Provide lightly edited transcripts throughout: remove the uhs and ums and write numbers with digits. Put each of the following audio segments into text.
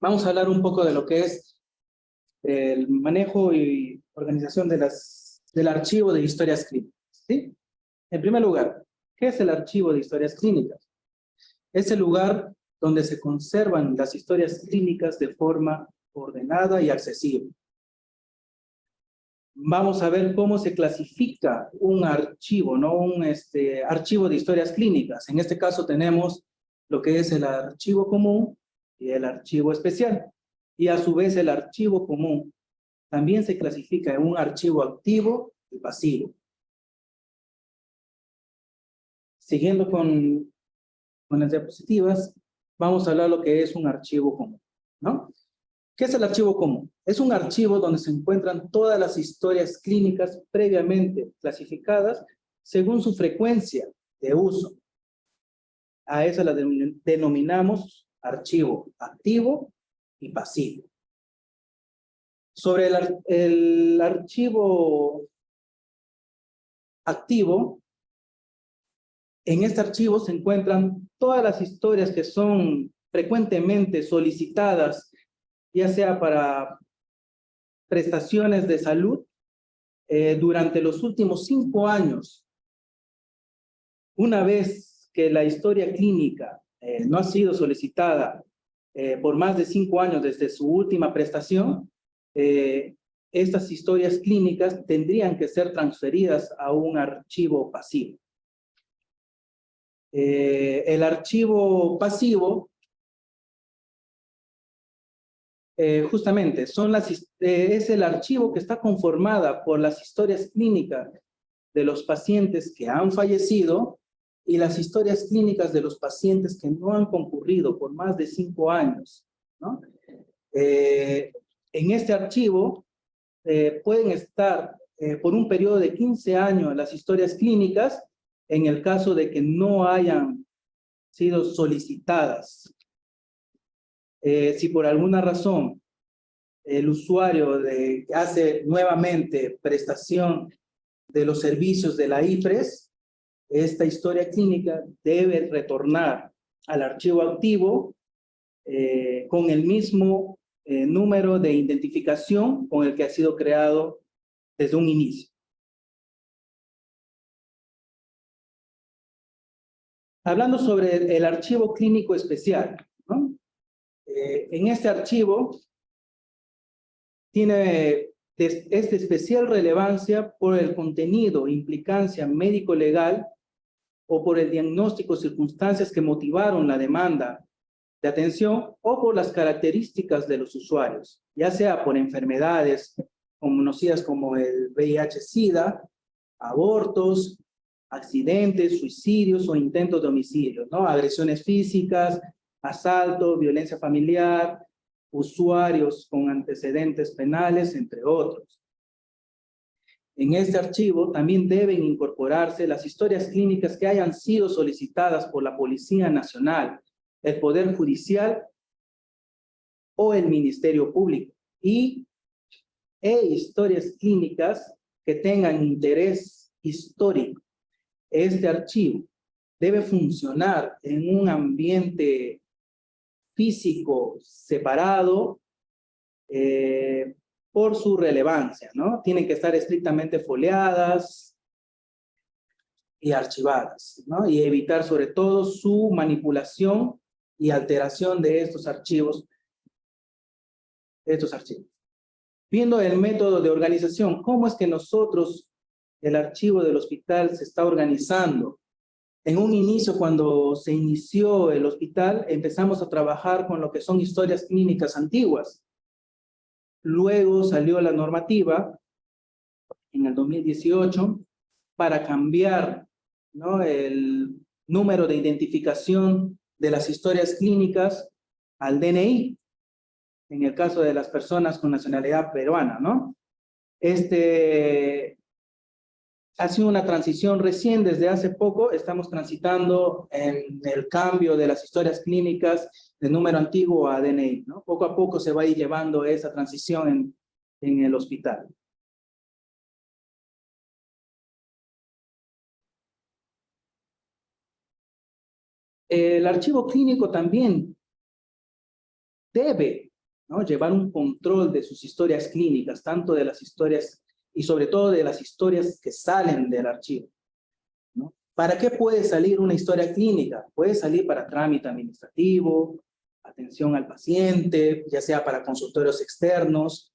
Vamos a hablar un poco de lo que es el manejo y organización del archivo de historias clínicas, ¿sí? En primer lugar, ¿qué es el archivo de historias clínicas? Es el lugar donde se conservan las historias clínicas de forma ordenada y accesible. Vamos a ver cómo se clasifica un archivo, ¿no? Un archivo de historias clínicas. En este caso tenemos lo que es el archivo común y el archivo especial. Y a su vez el archivo común también se clasifica en un archivo activo y pasivo. Siguiendo con las diapositivas, vamos a hablar lo que es un archivo común, ¿no? ¿Qué es el archivo común? Es un archivo donde se encuentran todas las historias clínicas previamente clasificadas según su frecuencia de uso. A eso la denominamos archivo activo y pasivo. Sobre el archivo activo, en este archivo se encuentran todas las historias que son frecuentemente solicitadas, ya sea para prestaciones de salud, durante los últimos 5 años. Una vez que la historia clínica no ha sido solicitada por más de 5 años desde su última prestación, estas historias clínicas tendrían que ser transferidas a un archivo pasivo. El archivo pasivo, justamente, es el archivo que está conformada por las historias clínicas de los pacientes que han fallecido y las historias clínicas de los pacientes que no han concurrido por más de 5 años, ¿no? En este archivo pueden estar por un periodo de 15 años las historias clínicas en el caso de que no hayan sido solicitadas. Si por alguna razón el usuario hace nuevamente prestación de los servicios de la IPRES, esta historia clínica debe retornar al archivo activo con el mismo número de identificación con el que ha sido creado desde un inicio. Hablando sobre el archivo clínico especial, ¿no? En este archivo es de especial relevancia por el contenido, implicancia médico-legal o por el diagnóstico o circunstancias que motivaron la demanda de atención o por las características de los usuarios, ya sea por enfermedades conocidas como el VIH-Sida, abortos, accidentes, suicidios o intentos de homicidio, ¿no? Agresiones físicas, asalto, violencia familiar, usuarios con antecedentes penales, entre otros. En este archivo también deben incorporarse las historias clínicas que hayan sido solicitadas por la Policía Nacional, el Poder Judicial o el Ministerio Público e historias clínicas que tengan interés histórico. Este archivo debe funcionar en un ambiente físico separado por su relevancia, ¿no? Tienen que estar estrictamente foliadas y archivadas, ¿no? Y evitar sobre todo su manipulación y alteración de estos archivos. Viendo el método de organización, ¿cómo es que nosotros, el archivo del hospital, se está organizando? En un inicio, cuando se inició el hospital, empezamos a trabajar con lo que son historias clínicas antiguas. Luego salió la normativa en el 2018 para cambiar, ¿no?, el número de identificación de las historias clínicas al DNI, en el caso de las personas con nacionalidad peruana, ¿no? Ha sido una transición recién, desde hace poco estamos transitando en el cambio de las historias clínicas de número antiguo a DNI, ¿no? Poco a poco se va a ir llevando esa transición en el hospital. El archivo clínico también debe ¿no? Llevar un control de sus historias clínicas, tanto de las historias y sobre todo de las historias que salen del archivo, ¿no? ¿Para qué puede salir una historia clínica? Puede salir para trámite administrativo, atención al paciente, ya sea para consultorios externos,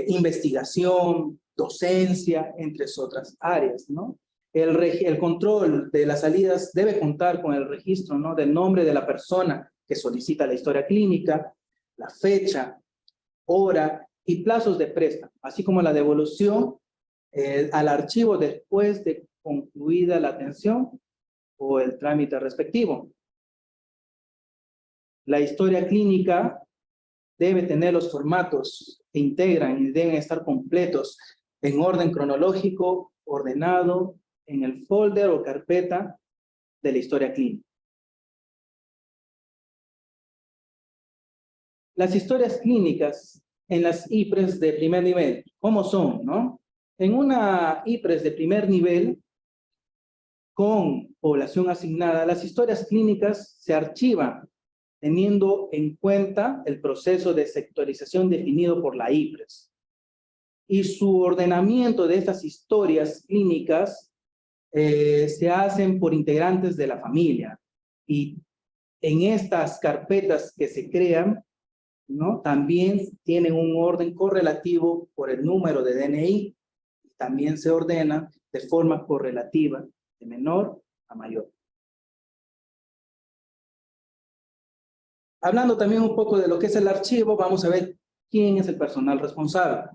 investigación, docencia, entre otras áreas, ¿no? El control de las salidas debe contar con el registro, ¿no?, del nombre de la persona que solicita la historia clínica, la fecha, hora y plazos de préstamo, así como la devolución al archivo después de concluida la atención o el trámite respectivo. La historia clínica debe tener los formatos que integran y deben estar completos en orden cronológico, ordenado en el folder o carpeta de la historia clínica. Las historias clínicas en las IPRES de primer nivel, ¿cómo son, no? En una IPRES de primer nivel, con población asignada, las historias clínicas se archivan teniendo en cuenta el proceso de sectorización definido por la IPRES. Y su ordenamiento de estas historias clínicas se hacen por integrantes de la familia. Y en estas carpetas que se crean, ¿no?, también tienen un orden correlativo por el número de DNI. También se ordena de forma correlativa, de menor a mayor. Hablando también un poco de lo que es el archivo, vamos a ver quién es el personal responsable.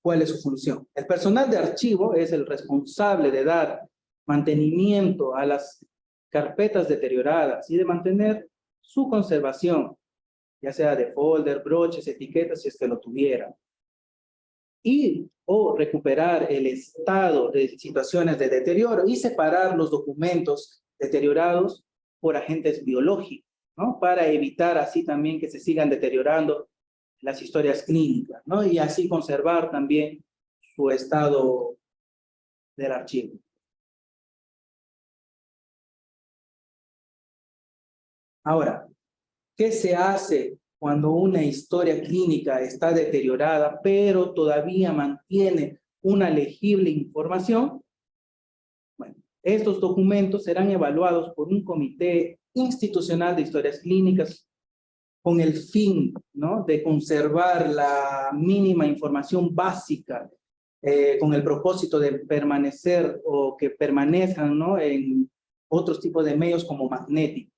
¿Cuál es su función? El personal de archivo es el responsable de dar mantenimiento a las carpetas deterioradas y de mantener su conservación, ya sea de folder, broches, etiquetas, si es que lo tuviera. Y o recuperar el estado de situaciones de deterioro y separar los documentos deteriorados por agentes biológicos, ¿no?, para evitar así también que se sigan deteriorando las historias clínicas, ¿no?, y así conservar también su estado del archivo. Ahora, ¿qué se hace cuando una historia clínica está deteriorada, pero todavía mantiene una legible información? Bueno, estos documentos serán evaluados por un comité institucional de historias clínicas con el fin, ¿no?, de conservar la mínima información básica, con el propósito de permanecer o que permanezcan, ¿no?, en otros tipos de medios como magnéticos.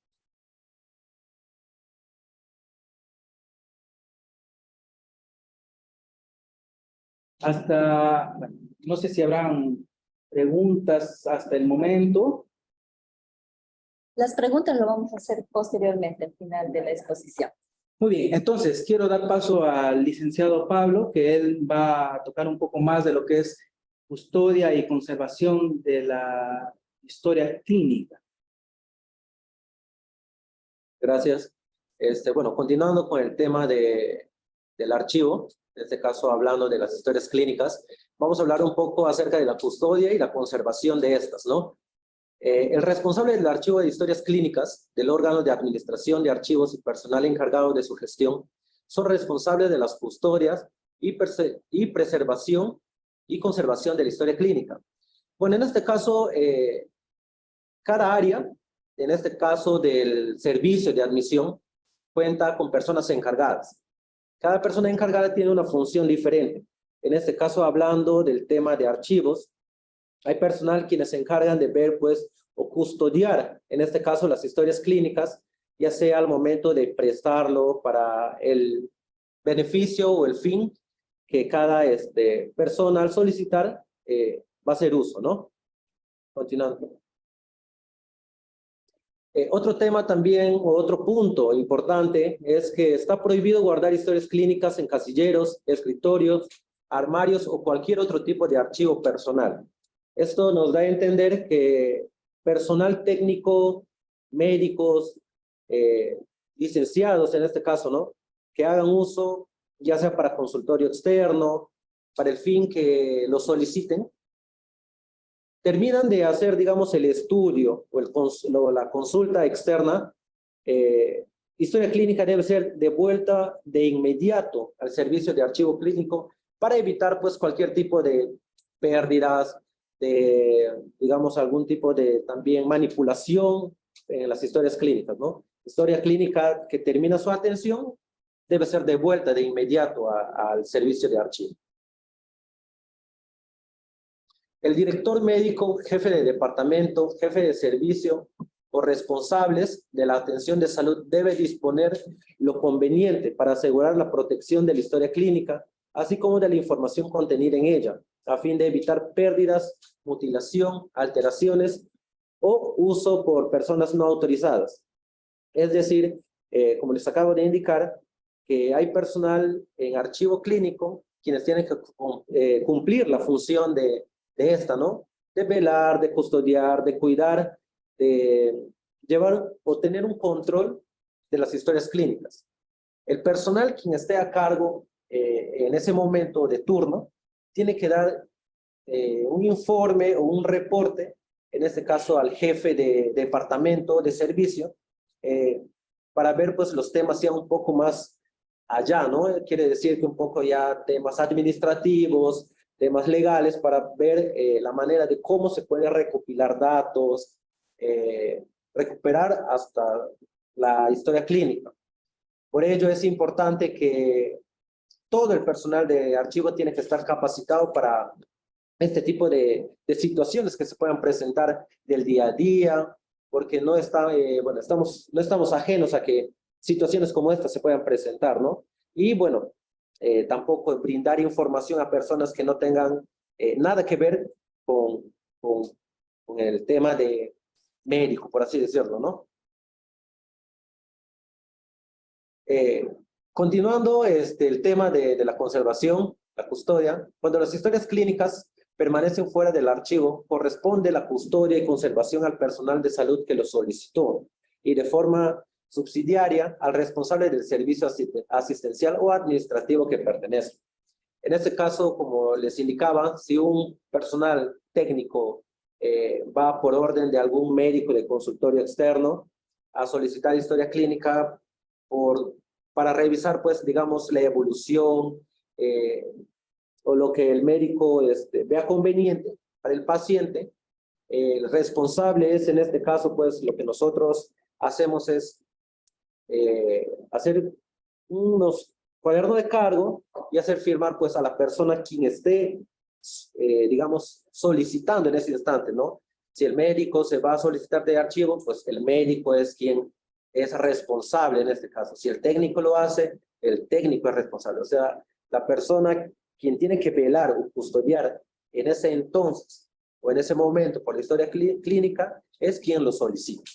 Bueno, no sé si habrán preguntas hasta el momento. Las preguntas lo vamos a hacer posteriormente al final de la exposición. Muy bien, entonces quiero dar paso al licenciado Pablo, que él va a tocar un poco más de lo que es custodia y conservación de la historia clínica. Gracias. Bueno, continuando con el tema del archivo, en este caso hablando de las historias clínicas, vamos a hablar un poco acerca de la custodia y la conservación de estas, ¿no? El responsable del archivo de historias clínicas, del órgano de administración de archivos y personal encargado de su gestión, son responsables de las custodias y preservación y conservación de la historia clínica. Bueno, en este caso, cada área, en este caso del servicio de admisión, cuenta con personas encargadas. Cada persona encargada tiene una función diferente. En este caso, hablando del tema de archivos, hay personal quienes se encargan de ver, pues, o custodiar, en este caso, las historias clínicas, ya sea al momento de prestarlo para el beneficio o el fin que cada persona al solicitar va a hacer uso, ¿no? Continuando. Otro tema también, o otro punto importante, es que está prohibido guardar historias clínicas en casilleros, escritorios, armarios o cualquier otro tipo de archivo personal. Esto nos da a entender que personal técnico, médicos, licenciados en este caso, ¿no?, que hagan uso, ya sea para consultorio externo, para el fin que lo soliciten, terminan de hacer, digamos, el estudio o la consulta externa historia clínica debe ser devuelta de inmediato al servicio de archivo clínico para evitar pues cualquier tipo de pérdidas, de, digamos, algún tipo de también manipulación en las historias clínicas, ¿no? Historia clínica que termina su atención debe ser devuelta de inmediato al servicio de archivo. El director médico, jefe de departamento, jefe de servicio o responsables de la atención de salud debe disponer lo conveniente para asegurar la protección de la historia clínica, así como de la información contenida en ella, a fin de evitar pérdidas, mutilación, alteraciones o uso por personas no autorizadas. Es decir, como les acabo de indicar, que hay personal en archivo clínico quienes tienen que cumplir la función de esta, ¿no? De velar, de custodiar, de cuidar, de llevar o tener un control de las historias clínicas. El personal quien esté a cargo en ese momento de turno tiene que dar un informe o un reporte, en este caso al jefe de departamento de servicio, para ver pues los temas ya un poco más allá, ¿no? Quiere decir que un poco ya temas administrativos, temas legales, para ver la manera de cómo se puede recopilar datos, recuperar hasta la historia clínica. Por ello es importante que todo el personal de archivo tiene que estar capacitado para este tipo de situaciones que se puedan presentar del día a día, porque no estamos ajenos a que situaciones como esta se puedan presentar, ¿no? Y bueno, tampoco brindar información a personas que no tengan nada que ver con el tema de médico, por así decirlo, ¿no? Continuando el tema de la conservación, la custodia, cuando las historias clínicas permanecen fuera del archivo, corresponde la custodia y conservación al personal de salud que lo solicitó y de forma subsidiaria al responsable del servicio asistencial o administrativo que pertenece. En este caso, como les indicaba, si un personal técnico va por orden de algún médico de consultorio externo a solicitar historia clínica para revisar, pues, digamos, la evolución o lo que el médico vea conveniente para el paciente, el responsable es, en este caso, pues, lo que nosotros hacemos es hacer unos cuadernos de cargo y hacer firmar, pues, a la persona quien esté, digamos, solicitando en ese instante, ¿no? Si el médico se va a solicitar de archivo, pues el médico es quien es responsable en este caso. Si el técnico lo hace, el técnico es responsable. O sea, la persona quien tiene que velar o custodiar en ese entonces o en ese momento por la historia clínica es quien lo solicita.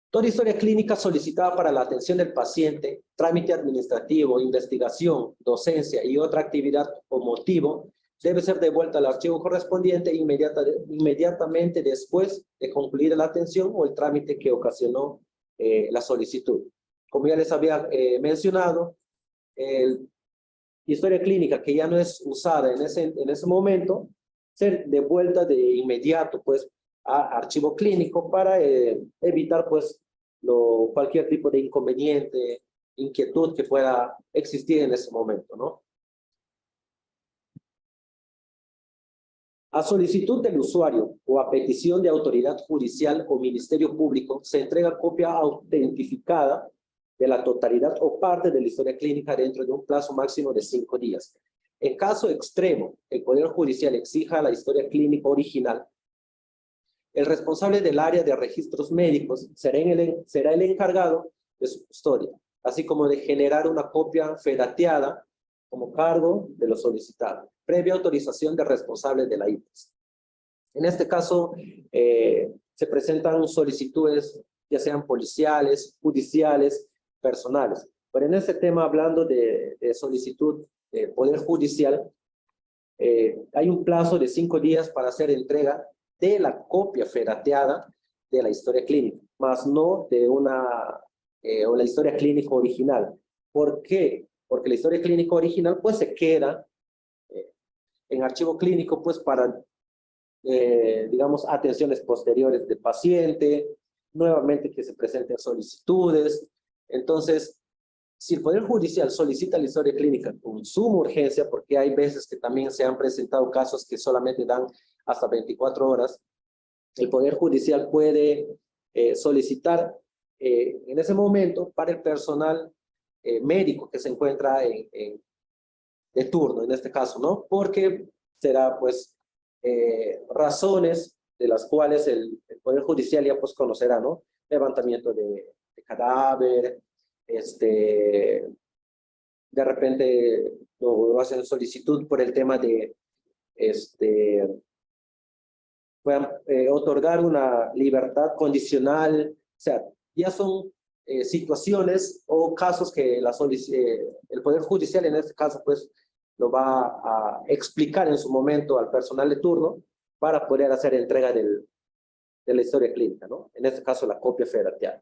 Toda historia clínica solicitada para la atención del paciente, trámite administrativo, investigación, docencia y otra actividad o motivo debe ser devuelta al archivo correspondiente inmediatamente después de concluir la atención o el trámite que ocasionó la solicitud. Como ya les había mencionado, historia clínica que ya no es usada en ese momento, ser devuelta de inmediato pues a archivo clínico para evitar pues cualquier tipo de inconveniente, inquietud que pueda existir en ese momento, ¿no? A solicitud del usuario o a petición de autoridad judicial o ministerio público, se entrega copia autentificada de la totalidad o parte de la historia clínica dentro de un plazo máximo de 5 días. En caso extremo, el Poder Judicial exija la historia clínica original. El responsable del área de registros médicos será el encargado de su custodia, así como de generar una copia fedateada como cargo de lo solicitado, previa autorización del responsable de la IPES. En este caso, se presentan solicitudes, ya sean policiales, judiciales, personales. Pero en este tema, hablando de solicitud de Poder Judicial, hay un plazo de 5 días para hacer entrega de la copia fedateada de la historia clínica, más no de una historia clínica original. ¿Por qué? Porque la historia clínica original pues se queda en archivo clínico pues para digamos, atenciones posteriores del paciente, nuevamente que se presenten solicitudes. Entonces, si el Poder Judicial solicita la historia clínica con suma urgencia, porque hay veces que también se han presentado casos que solamente dan hasta 24 horas, el Poder Judicial puede solicitar en ese momento para el personal médico que se encuentra de turno, en este caso, ¿no? Porque será, pues, razones de las cuales el Poder Judicial ya, pues, conocerá, ¿no? Levantamiento de cadáver, de repente lo hacen solicitud por el tema de, puedan otorgar una libertad condicional, o sea, ya son situaciones o casos que el Poder Judicial en este caso pues lo va a explicar en su momento al personal de turno para poder hacer entrega de la historia clínica, ¿no? En este caso la copia federativa.